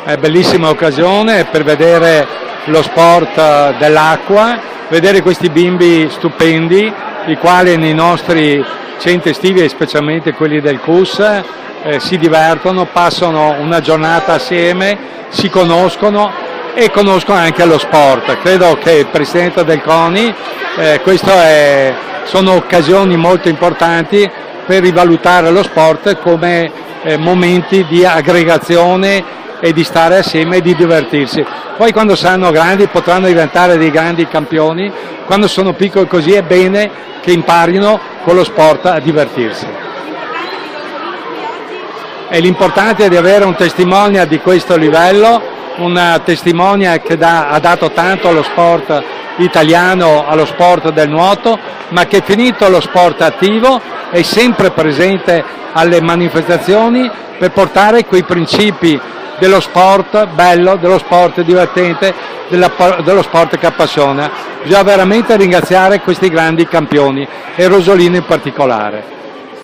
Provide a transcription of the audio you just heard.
è bellissima occasione per vedere lo sport dell'acqua, vedere questi bimbi stupendi, i quali nei nostri centri estivi, e specialmente quelli del CUS, si divertono, passano una giornata assieme, si conoscono e conoscono anche lo sport. Credo che il Presidente del CONI, sono occasioni molto importanti per rivalutare lo sport come momenti di aggregazione e di stare assieme e di divertirsi. Poi quando saranno grandi potranno diventare dei grandi campioni, quando sono piccoli così è bene che imparino con lo sport a divertirsi. E l'importante è di avere un testimonial di questo livello, una testimonial che ha dato tanto allo sport italiano, allo sport del nuoto, ma che finito lo sport attivo è sempre presente alle manifestazioni per portare quei principi dello sport bello, dello sport divertente, dello sport che appassiona. Bisogna veramente ringraziare questi grandi campioni e Rosolino in particolare.